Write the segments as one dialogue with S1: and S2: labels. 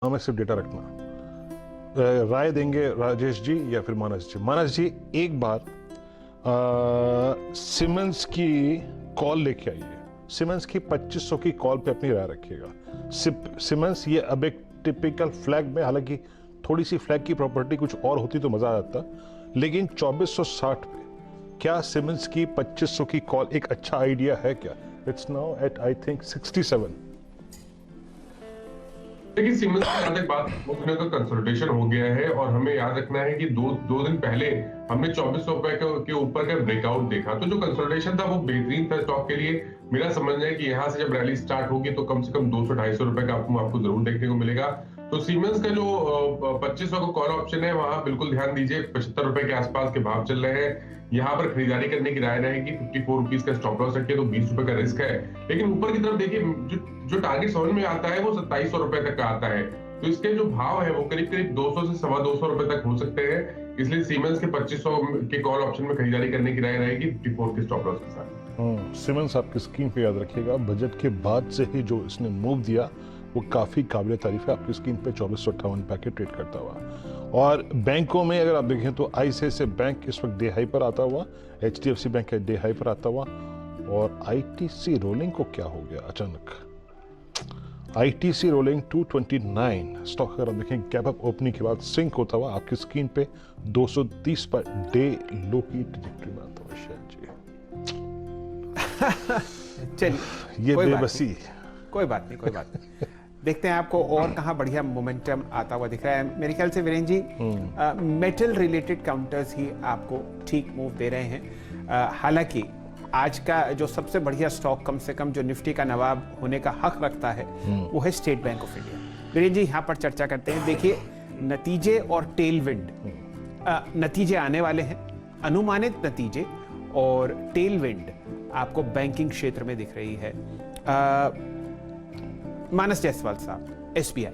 S1: हमें सिर्फ डेटा रखना। राय देंगे राजेश जी या फिर मानस जी। मानस जी, एक बार सिमंस की कॉल लेके आइए। सिमंस की 2500 की कॉल पे अपनी राय रखिएगा। सिमंस ये अब एक टिपिकल फ्लैग में, हालांकि थोड़ी सी फ्लैग की प्रॉपर्टी कुछ और होती तो मजा आ जाता, लेकिन 2460 पे क्या सिमंस की 2500 की कॉल एक अच्छा आइडिया है क्या? It's now at I think 67।
S2: देखिए सीमेंस की जहां तक बात, उसने का कंसल्टेशन हो गया है और हमें याद रखना है कि दो दिन पहले हमने 2400 रुपए के ऊपर का ब्रेकआउट देखा। तो जो कंसल्टेशन था वो बेहतरीन था स्टॉक के लिए। मेरा समझना है कि यहाँ से जब रैली स्टार्ट होगी तो कम से कम 200-250 रुपए का आपको जरूर देखने को मिलेगा। तो सीमेंस का जो 2500 का कॉल ऑप्शन है वहां बिल्कुल ध्यान दीजिए। 75 रुपए के आसपास के भाव चल रहे हैं। यहाँ पर खरीदारी करने की राय रहेगी। 54 रुपीज का स्टॉप लॉस रखिए तो 20 रुपए का रिस्क है। लेकिन ऊपर की तरफ देखिए, जो टारगेट समझ में आता है वो 2700 रुपए तक का आता है। तो इसके जो भाव है वो करीब करीब 200 से 225 रुपए तक हो सकते हैं। इसलिए सीमेंस के 2500 के कॉल ऑप्शन में खरीदारी करने की राय रहेगी 54 के स्टॉप लॉस के साथ।
S1: सिमंस आपकी स्क्रीन पे याद रखिएगा, बजट के बाद से ही जो इसने मूव दिया वो काफी काबिल तारीफ है। आपकी स्क्रीन पे 2458 पैकेट ट्रेड करता हुआ। और बैंकों में अगर आप देखें तो आईसीआईसीआई बैंक इस वक्त डे हाई पर आता हुआ, एचडीएफसी बैंक डे हाई पर आता हुआ, और आईटीसी रोलिंग को क्या हो गया अचानक? आईटीसी रोलिंग 229 स्टॉक अगर आप देखें गैप अप ओपनिंग के बाद सिंक होता हुआ आपकी स्क्रीन पे 230 पर डे लो की ट्रैजेक्टरी में आता हुआ शेयर जी।
S3: चलिए,
S1: ये बेबसी।
S3: कोई बात नहीं। देखते हैं आपको और कहाँ बढ़िया मोमेंटम आता हुआ दिख रहा है। मेरे ख्याल से Virendra ji, metal related counters ही आपको ठीक मूव दे रहे हैं। हालांकि आज का जो सबसे बढ़िया स्टॉक, कम से कम जो निफ्टी का नवाब होने का हक रखता है, वो है State Bank of India. Virendra ji, यहाँ पर चर्चा करते हैं। देखिए, नतीजे और टेलविंड, नतीजे आने वाले हैं, अनुमानित नतीजे, और टेलविंड आपको बैंकिंग क्षेत्र में दिख रही है। मानस जायसवाल साहब, एसबीआई।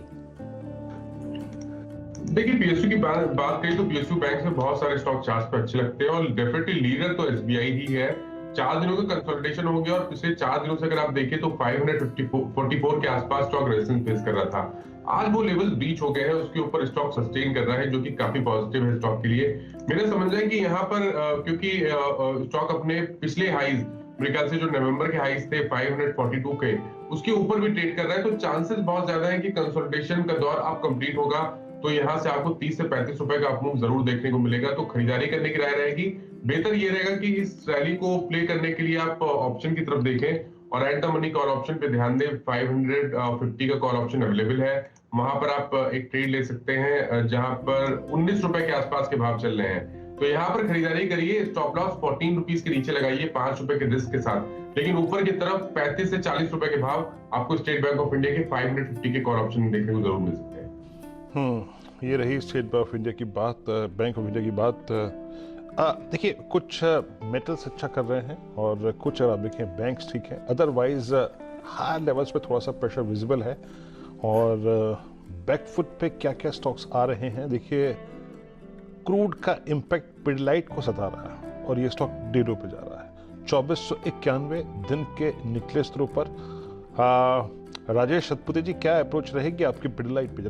S2: देखिए पीएसयू की बात करें तो पीएसयू बैंक में बहुत सारे स्टॉक चार्ट पे अच्छे लगते हैं और डेफिनेटली लीडर तो एसबीआई ही है। 4 दिनों का कंसोलिडेशन हो गया और पिछले 4 दिनों से अगर आप देखें तो 544 के आसपास स्टॉक रेजिस्टेंस फेस कर रहा था। आज वो लेवल ब्रीच हो गए हैं, उसके ऊपर स्टॉक सस्टेन कर रहा है, जो कि काफी पॉजिटिव है स्टॉक के लिए। मेरा समझना है कि यहाँ पर क्योंकि स्टॉक अपने पिछले हाईज, मेरे ख्याल से जो नवंबर के हाईज थे 542 के, उसके ऊपर भी ट्रेड कर रहा है। तो चांसेस बहुत ज्यादा है कि कंसोलिडेशन का दौर अब कंप्लीट होगा तो यहाँ से आपको 30 से 35 रुपए का अपमूव जरूर देखने को मिलेगा। तो खरीदारी करने की राय रहेगी। बेहतर ये रहेगा कि इस रैली को प्ले करने के लिए आप ऑप्शन की तरफ देखें और at the money call option पे ध्यान दें। 550 का कॉल ऑप्शन अवेलेबल है, वहां पर आप एक ट्रेड ले सकते हैं जहां पर 19 रुपए के आसपास के भाव चल रहे हैं। तो यहाँ पर खरीदारी करिए। स्टॉप लॉस 14 रुपीज के नीचे लगाइए 5 रुपए के रिस्क के साथ। लेकिन ऊपर की तरफ 35 से 40 रुपए के भाव आपको स्टेट बैंक ऑफ इंडिया के 550 के कॉल ऑप्शन देखने को जरूर मिल सकते हैं।
S1: ये रही स्टेट बैंक ऑफ इंडिया की बात, बैंक ऑफ इंडिया की बात। देखिए, कुछ मेटल्स अच्छा कर रहे हैं और कुछ अगर आप देखें बैंक्स ठीक है। अदरवाइज हाई लेवल्स पे थोड़ा सा प्रेशर विजिबल है। और बैकफुट पे क्या क्या स्टॉक्स आ रहे हैं देखिए, क्रूड का इम्पैक्ट पिडलाइट को सता रहा है और ये स्टॉक डे लो पे जा रहा है 2491 दिन के निचले स्तरों पर। राजेश सतपुते जी, क्या अप्रोच रहेगी आपकी पिडलाइट पे?